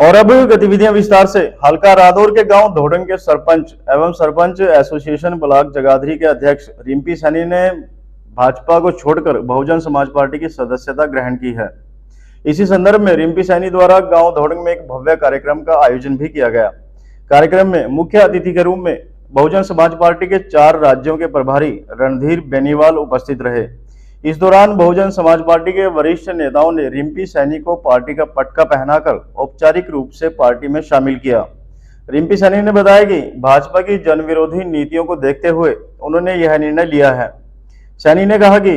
और अब गतिविधियां विस्तार से। हल्का रादौर के गांव धोडंग के सरपंच एवं सरपंच एसोसिएशन ब्लॉक जगाधरी के अध्यक्ष रिम्पी सैनी ने भाजपा को छोड़कर बहुजन समाज पार्टी की सदस्यता ग्रहण की है। इसी संदर्भ में रिम्पी सैनी द्वारा गांव धोडंग में एक भव्य कार्यक्रम का आयोजन भी किया गया। कार्यक्रम में मुख्य अतिथि के रूप में बहुजन समाज पार्टी के 4 राज्यों के प्रभारी रणधीर बेनीवाल उपस्थित रहे। इस दौरान बहुजन समाज पार्टी के वरिष्ठ नेताओं ने रिम्पी सैनी को पार्टी का पटका पहनाकर औपचारिक रूप से पार्टी में शामिल किया। रिम्पी सैनी ने बताया कि भाजपा की जनविरोधी नीतियों को देखते हुए उन्होंने यह निर्णय लिया है। सैनी ने कहा कि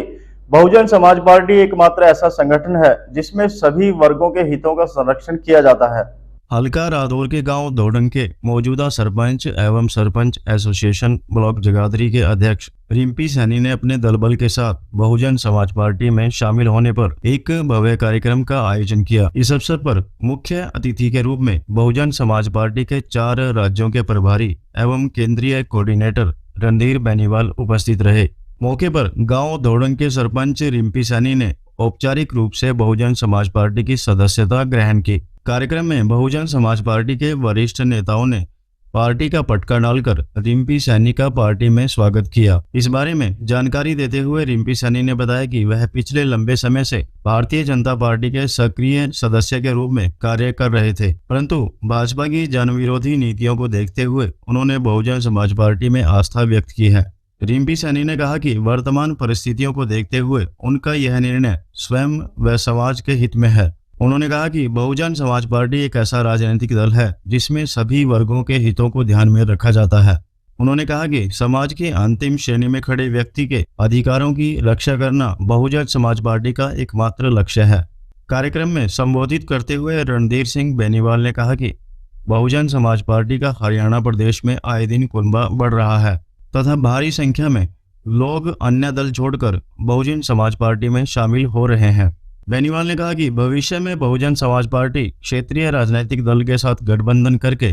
बहुजन समाज पार्टी एकमात्र ऐसा संगठन है जिसमें सभी वर्गों के हितों का संरक्षण किया जाता है। हल्का रादौर के गांव धोडंग के मौजूदा सरपंच एवं सरपंच एसोसिएशन ब्लॉक जगाधरी के अध्यक्ष रिम्पी सैनी ने अपने दलबल के साथ बहुजन समाज पार्टी में शामिल होने पर एक भव्य कार्यक्रम का आयोजन किया। इस अवसर पर मुख्य अतिथि के रूप में बहुजन समाज पार्टी के 4 राज्यों के प्रभारी एवं केंद्रीय कोऑर्डिनेटर रणधीर बेनीवाल उपस्थित रहे। मौके पर गाँव धोडंग के सरपंच रिम्पी सैनी ने औपचारिक रूप से बहुजन समाज पार्टी की सदस्यता ग्रहण की। कार्यक्रम में बहुजन समाज पार्टी के वरिष्ठ नेताओं ने पार्टी का पटका डालकर रिम्पी सैनी का पार्टी में स्वागत किया। इस बारे में जानकारी देते हुए रिम्पी सैनी ने बताया कि वह पिछले लंबे समय से भारतीय जनता पार्टी के सक्रिय सदस्य के रूप में कार्य कर रहे थे, परंतु भाजपा की जनविरोधी नीतियों को देखते हुए उन्होंने बहुजन समाज पार्टी में आस्था व्यक्त की है। रिम्पी सैनी ने कहा कि वर्तमान परिस्थितियों को देखते हुए उनका यह निर्णय स्वयं व समाज के हित में है। उन्होंने कहा कि बहुजन समाज पार्टी एक ऐसा राजनीतिक दल है जिसमें सभी वर्गों के हितों को ध्यान में रखा जाता है। उन्होंने कहा कि समाज के अंतिम श्रेणी में खड़े व्यक्ति के अधिकारों की रक्षा करना बहुजन समाज पार्टी का एकमात्र लक्ष्य है। कार्यक्रम में संबोधित करते हुए रणधीर सिंह बेनीवाल ने कहा कि बहुजन समाज पार्टी का हरियाणा प्रदेश में आए दिन कुनबा बढ़ रहा है तथा भारी संख्या में लोग अन्य दल छोड़कर बहुजन समाज पार्टी में शामिल हो रहे हैं। बेनीवाल ने कहा कि भविष्य में बहुजन समाज पार्टी क्षेत्रीय राजनीतिक दल के साथ गठबंधन करके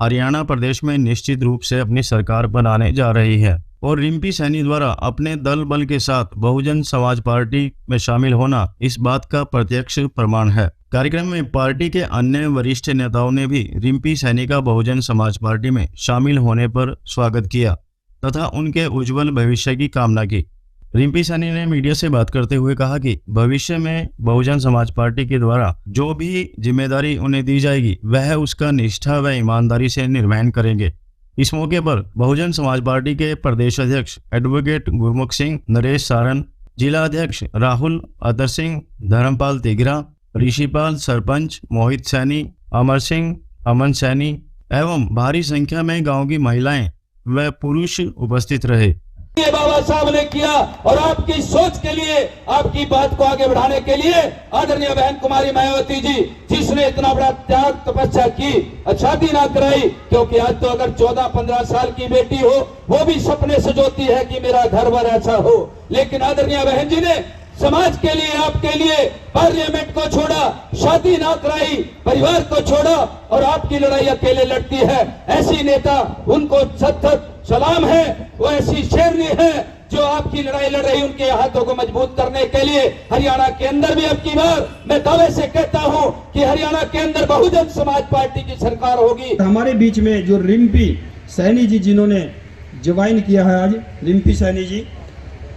हरियाणा प्रदेश में निश्चित रूप से अपनी सरकार बनाने जा रही है और रिम्पी सैनी द्वारा अपने दल बल के साथ बहुजन समाज पार्टी में शामिल होना इस बात का प्रत्यक्ष प्रमाण है। कार्यक्रम में पार्टी के अन्य वरिष्ठ नेताओं ने भी रिम्पी सैनी का बहुजन समाज पार्टी में शामिल होने पर स्वागत किया तथा उनके उज्जवल भविष्य की कामना की। रिम्पी सैनी ने मीडिया से बात करते हुए कहा कि भविष्य में बहुजन समाज पार्टी के द्वारा जो भी जिम्मेदारी उन्हें दी जाएगी वह उसका निष्ठा व ईमानदारी से निर्वहन करेंगे। इस मौके पर बहुजन समाज पार्टी के प्रदेश अध्यक्ष एडवोकेट गुरमुख सिंह, नरेश सारण, जिला अध्यक्ष राहुल अतर सिंह, धर्मपाल तिगरा, ऋषिपाल, सरपंच मोहित सैनी, अमर सिंह, अमन सैनी एवं भारी संख्या में गाँव की महिलाएं व पुरुष उपस्थित रहे। ये बाबा साहब ने किया और आपकी सोच के लिए, आपकी बात को आगे बढ़ाने के लिए आदरणीय बहन कुमारी मायावती जी, जिसने इतना बड़ा त्याग तपस्या की, शादी ना कराई, क्योंकि आज तो अगर 14-15 साल की बेटी हो वो भी सपने सजोती है कि मेरा घर बार ऐसा हो, लेकिन आदरणीय बहन जी ने समाज के लिए, आपके लिए पार्लियामेंट को छोड़ा, शादी ना कराई, परिवार को छोड़ा और आपकी लड़ाई अकेले लड़ती है। ऐसी नेता, उनको सतत सलाम है। वो ऐसी शेरनी है जो आपकी लड़ाई लड़ रही, उनके हाथों को मजबूत करने के लिए हरियाणा के अंदर भी अब की बार मैं दावे से कहता हूं कि हरियाणा के अंदर बहुजन समाज पार्टी की सरकार होगी। हमारे बीच में जो रिम्पी सैनी जी जिन्होंने ज्वाइन किया है, आज रिम्पी सैनी जी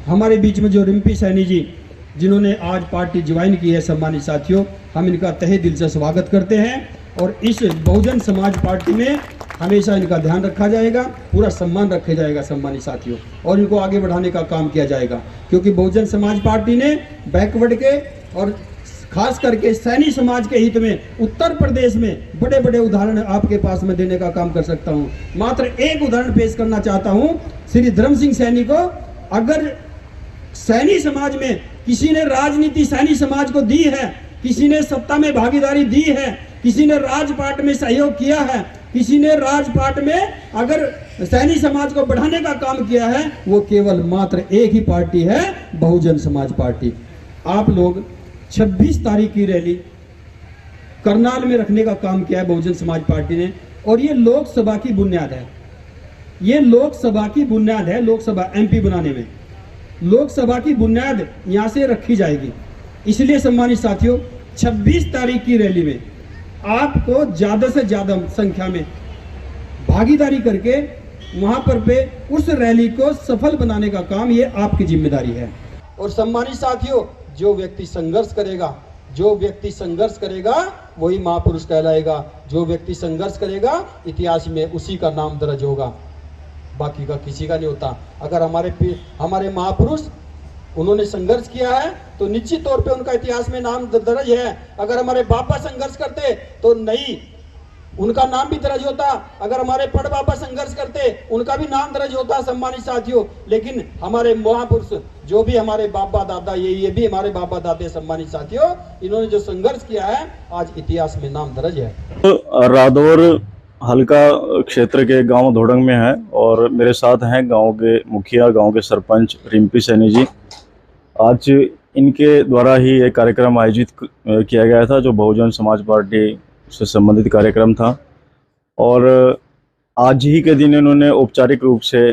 हमारे बीच में, जो रिम्पी सैनी जी जिन्होंने आज पार्टी ज्वाइन की है, सम्मानित साथियों, हम इनका तहे दिल से स्वागत करते हैं और इस बहुजन समाज पार्टी में हमेशा इनका ध्यान रखा जाएगा, पूरा सम्मान रखा जाएगा सम्मानित साथियों, और इनको आगे बढ़ाने का काम किया जाएगा, क्योंकि बहुजन समाज पार्टी ने बैकवर्ड के और खास करके सैनी समाज के हित में उत्तर प्रदेश में बड़े बड़े उदाहरण आपके पास में देने का काम कर सकता हूं। मात्र एक उदाहरण पेश करना चाहता हूं, श्री धर्म सिंह सैनी को। अगर सैनी समाज में किसी ने राजनीति सैनी समाज को दी है, किसी ने सत्ता में भागीदारी दी है, किसी ने राजपाट में सहयोग किया है, किसी ने राजपाट में अगर सैनी समाज को बढ़ाने का काम किया है, वो केवल मात्र एक ही पार्टी है, बहुजन समाज पार्टी। आप लोग 26 तारीख की रैली करनाल में रखने का काम किया है बहुजन समाज पार्टी ने, और ये लोकसभा की बुनियाद है। ये लोकसभा की बुनियाद है, लोकसभा एमपी बनाने में लोकसभा की बुनियाद यहां से रखी जाएगी। इसलिए सम्मानित साथियों, 26 तारीख की रैली में आपको ज्यादा से ज्यादा संख्या में भागीदारी करके वहां पर पे उस रैली को सफल बनाने का काम ये आपकी जिम्मेदारी है। और सम्मानित साथियों, जो व्यक्ति संघर्ष करेगा वही महापुरुष कहलाएगा। जो व्यक्ति संघर्ष करेगा इतिहास में उसी का नाम दर्ज होगा, बाकी का किसी का नहीं होता। अगर हमारे महापुरुष उन्होंने संघर्ष किया है तो निश्चित तौर पे उनका इतिहास में नाम दर्ज है। अगर हमारे बाबा संघर्ष करते तो नहीं, उनका नाम भी दर्ज होता। अगर हमारे पड़ बाबा संघर्ष करते उनका भी नाम दर्ज होता सम्मानित साथियों। लेकिन हमारे महापुरुष जो भी हमारे बाबा दादा, ये भी हमारे बाबा दादा सम्मानित साथियों, इन्होंने जो संघर्ष किया है आज इतिहास में नाम दर्ज है। रादौर हल्का क्षेत्र के गांव धोडंग में है और मेरे साथ हैं गांव के मुखिया, गांव के सरपंच रिम्पी सैनी जी। आज इनके द्वारा ही एक कार्यक्रम आयोजित किया गया था जो बहुजन समाज पार्टी से संबंधित कार्यक्रम था और आज ही के दिन इन्होंने औपचारिक रूप से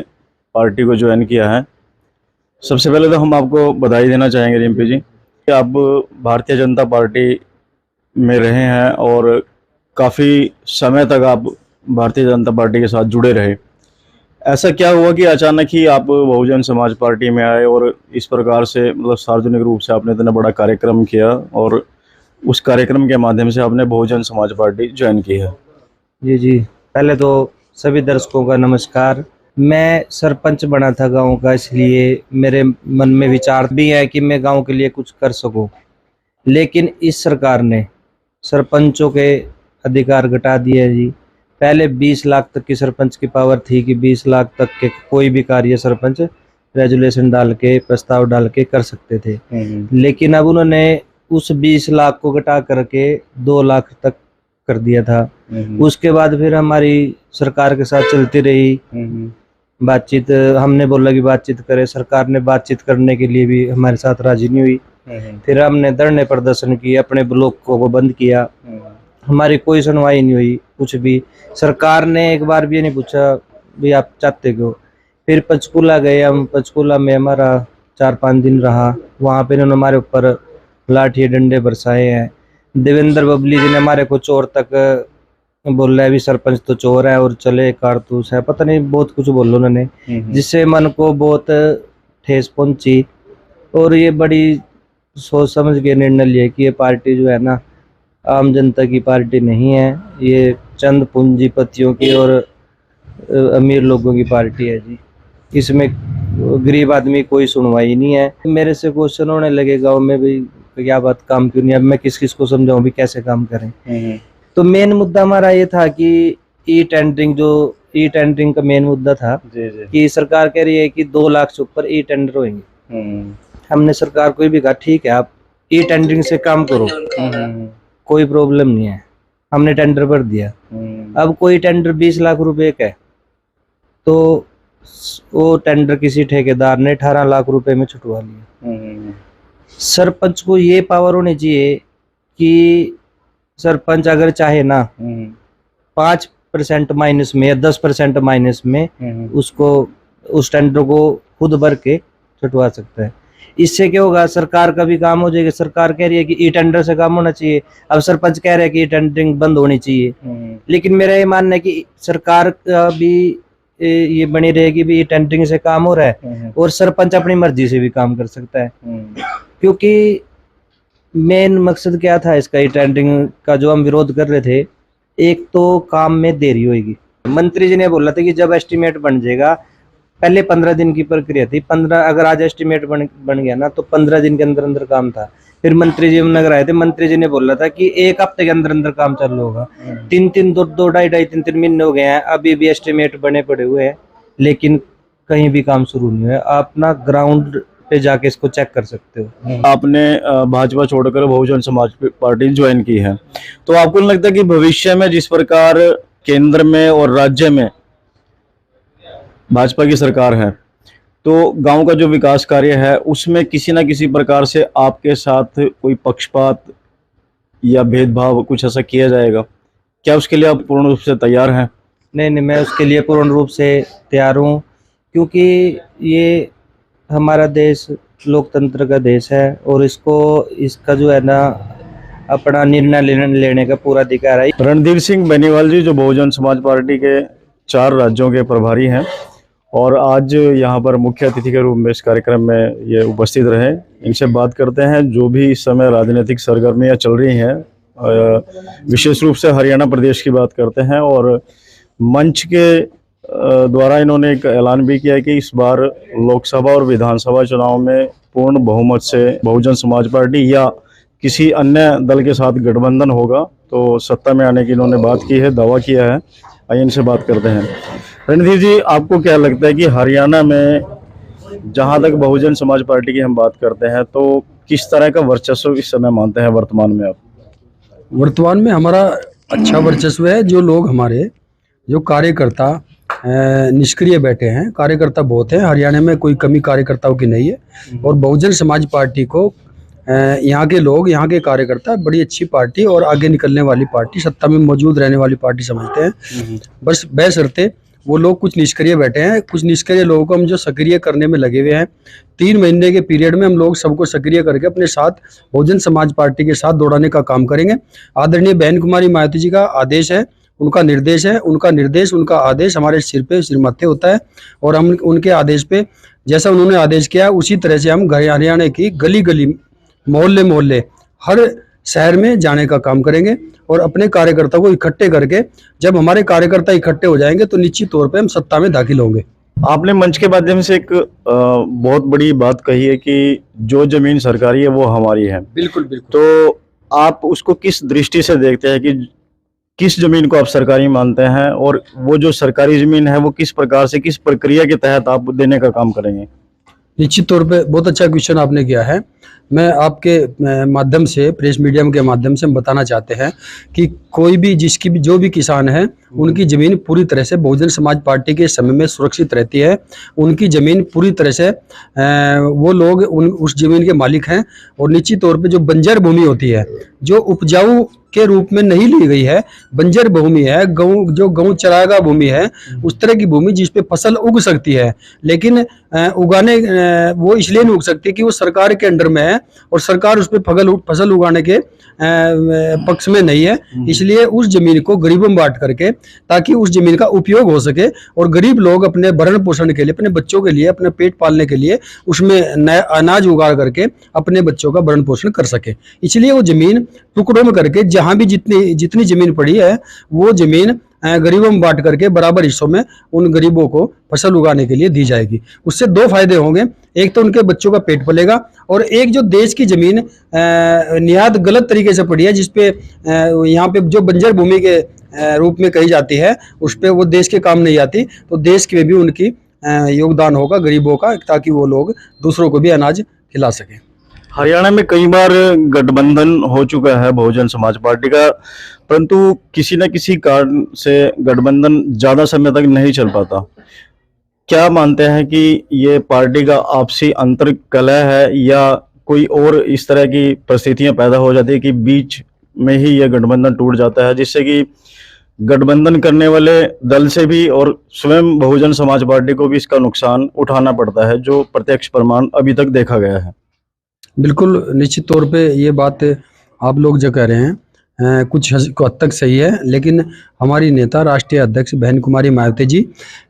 पार्टी को ज्वाइन किया है। सबसे पहले तो हम आपको बधाई देना चाहेंगे रिम्पी जी कि आप भारतीय जनता पार्टी में रहे हैं और काफ़ी समय तक आप भारतीय जनता पार्टी के साथ जुड़े रहे। ऐसा क्या हुआ कि अचानक ही आप बहुजन समाज पार्टी में आए और इस प्रकार से मतलब सार्वजनिक रूप से आपने इतना बड़ा कार्यक्रम किया और उस कार्यक्रम के माध्यम से आपने बहुजन समाज पार्टी ज्वाइन की है? जी, पहले तो सभी दर्शकों का नमस्कार। मैं सरपंच बना था गांव का, इसलिए मेरे मन में विचार भी है कि मैं गांव के लिए कुछ कर सकूं। लेकिन इस सरकार ने सरपंचों के अधिकार घटा दिए जी। पहले 20 लाख तक की सरपंच की पावर थी कि 20 लाख तक के कोई भी कार्य सरपंच रेजुलेशन डाल के, प्रस्ताव डाल के कर सकते थे। लेकिन अब उन्होंने उस 20 लाख को घटा करके 2 लाख तक कर दिया था। उसके बाद फिर हमारी सरकार के साथ चलती रही बातचीत। हमने बोला कि बातचीत करें, सरकार ने बातचीत करने के लिए भी हमारे साथ राजी नहीं हुई। फिर हमने धरने प्रदर्शन किए, अपने ब्लॉक को बंद किया, हमारी कोई सुनवाई नहीं हुई कुछ भी। सरकार ने एक बार भी नहीं पूछा भी आप चाहते क्यों। फिर पंचकूला गए हम, पंचकूला में हमारा 4-5 दिन रहा। वहाँ पे इन्होंने हमारे ऊपर लाठी डंडे बरसाए हैं। देवेंद्र बबली जी ने हमारे को चोर तक बोल रहा है, भी सरपंच तो चोर है और चले कारतूस है, पता नहीं बहुत कुछ बोलो उन्होंने, जिससे मन को बहुत ठेस पहुंची। और ये बड़ी सोच समझ के निर्णय लिया कि ये पार्टी जो है ना आम जनता की पार्टी नहीं है, ये चंद पूंजीपतियों की और अमीर लोगों की पार्टी है जी। इसमें गरीब आदमी कोई सुनवाई नहीं है। मेरे से क्वेश्चन होने लगे गांव में, भी क्या बात काम क्यों नहीं, अब मैं किस किस को समझाऊं भी कैसे काम करें। तो मेन मुद्दा हमारा ये था कि ई टेंडरिंग का मेन मुद्दा था कि सरकार कह रही है कि 2 लाख से ऊपर ई टेंडर होंगे। हमने सरकार को भी कहा ठीक है आप ई टेंडरिंग से काम करो, कोई प्रॉब्लम नहीं है। हमने टेंडर भर दिया। अब कोई टेंडर 20 लाख रुपए का है तो वो टेंडर किसी ठेकेदार ने 18 लाख रुपए में छुटवा लिया। सरपंच को ये पावर होनी चाहिए कि सरपंच अगर चाहे ना 5% माइनस में या 10% माइनस में उसको उस टेंडर को खुद भर के छुटवा सकता है। इससे क्या होगा, सरकार का भी काम हो जाएगा। सरकार कह रही है कि ई टेंडर से काम होना चाहिए, अब सरपंच कह रहे हैं कि ई टेंडरिंग बंद होनी चाहिए। लेकिन मेरा ये मानना है कि सरकार का भी ये बनी रहेगी भी ई टेंडरिंग से काम हो रहा है और सरपंच अपनी मर्जी से भी काम कर सकता है। क्योंकि मेन मकसद क्या था इसका, ई टेंडरिंग का जो हम विरोध कर रहे थे, एक तो काम में देरी होगी। मंत्री जी ने बोला था कि जब एस्टीमेट बन जाएगा, पहले 15 दिन की प्रक्रिया थी। 15 अगर आज एस्टीमेट बन गया ना तो 15 दिन के अंदर अंदर काम था। फिर मंत्री जी नगर आए थे, मंत्री जी ने बोला था कि 1 हफ्ते के अंदर अंदर काम चालू होगा। 2-2.5-3 महीने हो गए हैं, अभी भी एस्टीमेट बने पड़े हुए हैं, लेकिन कहीं भी काम शुरू नहीं हुआ। आप ना ग्राउंड पे जाके इसको चेक कर सकते हो। आपने भाजपा छोड़कर बहुजन समाज पार्टी ज्वाइन की है, तो आपको नहीं लगता कि भविष्य में जिस प्रकार केंद्र में और राज्य में भाजपा की सरकार है, तो गांव का जो विकास कार्य है उसमें किसी ना किसी प्रकार से आपके साथ कोई पक्षपात या भेदभाव कुछ ऐसा किया जाएगा? क्या उसके लिए आप पूर्ण रूप से तैयार हैं? नहीं, मैं उसके लिए पूर्ण रूप से तैयार हूँ, क्योंकि ये हमारा देश लोकतंत्र का देश है और इसका जो है ना अपना निर्णय लेने का पूरा अधिकार है। रणधीर सिंह बेनीवाल जी जो बहुजन समाज पार्टी के 4 राज्यों के प्रभारी हैं और आज यहाँ पर मुख्य अतिथि के रूप में इस कार्यक्रम में ये उपस्थित रहे। इनसे बात करते हैं जो भी इस समय राजनीतिक सरगर्मियाँ चल रही हैं, विशेष रूप से हरियाणा प्रदेश की बात करते हैं। और मंच के द्वारा इन्होंने एक ऐलान भी किया कि इस बार लोकसभा और विधानसभा चुनाव में पूर्ण बहुमत से बहुजन समाज पार्टी या किसी अन्य दल के साथ गठबंधन होगा, तो सत्ता में आने की इन्होंने बात की है, दावा किया है। आइए इनसे बात करते हैं। रणधीर जी, आपको क्या लगता है कि हरियाणा में जहां तक बहुजन समाज पार्टी की हम बात करते हैं तो किस तरह का वर्चस्व इस समय मानते हैं वर्तमान में आप? वर्तमान में हमारा अच्छा वर्चस्व है। जो लोग हमारे जो कार्यकर्ता निष्क्रिय बैठे हैं, कार्यकर्ता बहुत हैं हरियाणा में, कोई कमी कार्यकर्ताओं की नहीं है। और बहुजन समाज पार्टी को यहाँ के लोग, यहाँ के कार्यकर्ता बड़ी अच्छी पार्टी और आगे निकलने वाली पार्टी, सत्ता में मौजूद रहने वाली पार्टी समझते हैं। बस बशर्ते वो लोग कुछ निष्क्रिय बैठे हैं, कुछ निष्क्रिय लोगों को हम जो सक्रिय करने में लगे हुए हैं। 3 महीने के पीरियड में हम लोग सबको सक्रिय करके अपने साथ बहुजन समाज पार्टी के साथ दौड़ाने का काम करेंगे। आदरणीय बहन कुमारी मायावती जी का आदेश है, उनका निर्देश है, उनका निर्देश, उनका आदेश हमारे सिर पे सिर माथे होता है। और हम उनके आदेश पे, जैसा उन्होंने आदेश किया उसी तरह से हम हरियाणा की गली गली, मोहल्ले मोहल्ले, हर शहर में जाने का काम करेंगे और अपने कार्यकर्ता को इकट्ठे करके, जब हमारे कार्यकर्ता इकट्ठे हो जाएंगे तो निश्चित तौर पे हम सत्ता में दाखिल होंगे। आपने मंच के माध्यम से एक बहुत बड़ी बात कही है कि जो जमीन सरकारी है वो हमारी है। बिल्कुल बिल्कुल। तो आप उसको किस दृष्टि से देखते हैं कि किस जमीन को आप सरकारी मानते हैं, और वो जो सरकारी जमीन है वो किस प्रकार से, किस प्रक्रिया के तहत आप देने का काम करेंगे? निश्चित तौर पे बहुत अच्छा क्वेश्चन आपने किया है। मैं आपके माध्यम से, प्रेस मीडियम के माध्यम से हम बताना चाहते हैं कि कोई भी, जिसकी भी, जो भी किसान है, उनकी ज़मीन पूरी तरह से बहुजन समाज पार्टी के समय में सुरक्षित रहती है। उनकी ज़मीन पूरी तरह से वो लोग उस ज़मीन के मालिक हैं। और निश्चित तौर पे जो बंजर भूमि होती है, जो उपजाऊ के रूप में नहीं ली गई है, बंजर भूमि है, गऊ चरागा भूमि है, उस तरह की भूमि जिस पे फसल उग सकती है, लेकिन उगाने वो इसलिए नहीं उग सकती कि वो सरकार के अंडर में है और सरकार उस पर फसल उगाने के पक्ष में नहीं है। इसलिए उस जमीन को गरीबों में बांट करके, ताकि उस जमीन का उपयोग हो सके और गरीब लोग अपने भरण पोषण के लिए, अपने बच्चों के लिए, अपने पेट पालने के लिए उसमें अनाज उगा करके अपने बच्चों का भरण पोषण कर सके। इसलिए वो जमीन टुकड़ों में करके, जहां भी जितनी जमीन पड़ी है वो जमीन गरीबों में बांट करके बराबर हिस्सों में उन गरीबों को फसल उगाने के लिए दी जाएगी। उससे 2 फायदे होंगे, एक तो उनके बच्चों का पेट पलेगा, और एक जो देश की जमीन निहायत गलत तरीके से पड़ी है, जिसपे यहाँ पे जो बंजर भूमि के रूप में कही जाती है, उस पे वो देश के काम नहीं आती, तो देश के भी उनकी योगदान होगा गरीबों का, ताकि वो लोग दूसरों को भी अनाज खिला सकें। हरियाणा में कई बार गठबंधन हो चुका है बहुजन समाज पार्टी का, परंतु किसी न किसी कारण से गठबंधन ज्यादा समय तक नहीं चल पाता। क्या मानते हैं कि ये पार्टी का आपसी अंतर कलह है, या कोई और इस तरह की परिस्थितियां पैदा हो जाती है कि बीच में ही यह गठबंधन टूट जाता है, जिससे कि गठबंधन करने वाले दल से भी और स्वयं बहुजन समाज पार्टी को भी इसका नुकसान उठाना पड़ता है, जो प्रत्यक्ष प्रमाण अभी तक देखा गया है? बिल्कुल, निश्चित तौर पे ये बात आप लोग जो कह रहे हैं कुछ हद तक सही है, लेकिन हमारी नेता राष्ट्रीय अध्यक्ष बहन कुमारी मायावती जी,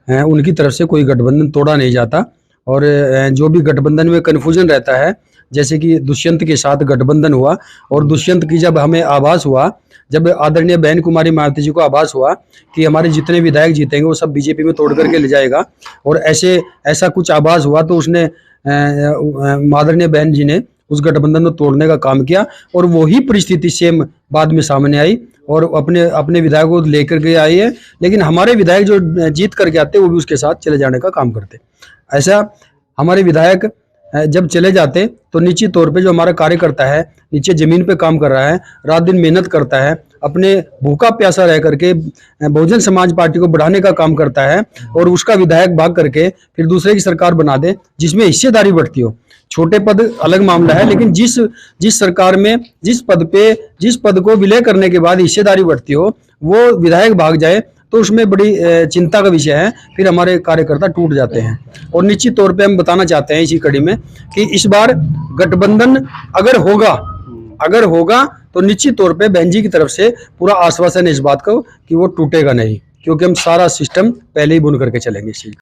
उनकी तरफ से कोई गठबंधन तोड़ा नहीं जाता। और जो भी गठबंधन में कन्फ्यूजन रहता है, जैसे कि दुष्यंत के साथ गठबंधन हुआ, और दुष्यंत की जब हमें आभास हुआ, जब आदरणीय बहन कुमारी मायावती जी को आभास हुआ कि हमारे जितने विधायक जीतेंगे वो सब बीजेपी में तोड़ करके ले जाएगा, और ऐसा कुछ आभास हुआ, तो उसने आदरणीय बहन जी ने उस गठबंधन को तोड़ने का काम किया। और वही परिस्थिति सेम बाद में सामने आई और अपने विधायकों को लेकर के आई है, लेकिन हमारे विधायक जो जीत करके आते वो भी उसके साथ चले जाने का काम करते। ऐसा हमारे विधायक जब चले जाते तो निश्चित तौर पे जो हमारा कार्यकर्ता है, नीचे जमीन पे काम कर रहा है, रात दिन मेहनत करता है, अपने भूखा प्यासा रह करके बहुजन समाज पार्टी को बढ़ाने का काम करता है, और उसका विधायक भाग करके फिर दूसरे की सरकार बना दे जिसमें हिस्सेदारी बढ़ती हो। छोटे पद अलग मामला है, लेकिन जिस सरकार में जिस पद को विलय करने के बाद हिस्सेदारी बढ़ती हो, वो विधायक भाग जाए तो उसमें बड़ी चिंता का विषय है, फिर हमारे कार्यकर्ता टूट जाते हैं। और निश्चित तौर पे हम बताना चाहते हैं इसी कड़ी में कि इस बार गठबंधन अगर होगा तो निश्चित तौर पे बहन जी की तरफ से पूरा आश्वासन है इस बात का कि वो टूटेगा नहीं, क्योंकि हम सारा सिस्टम पहले ही बुन करके चलेंगे इस चीज।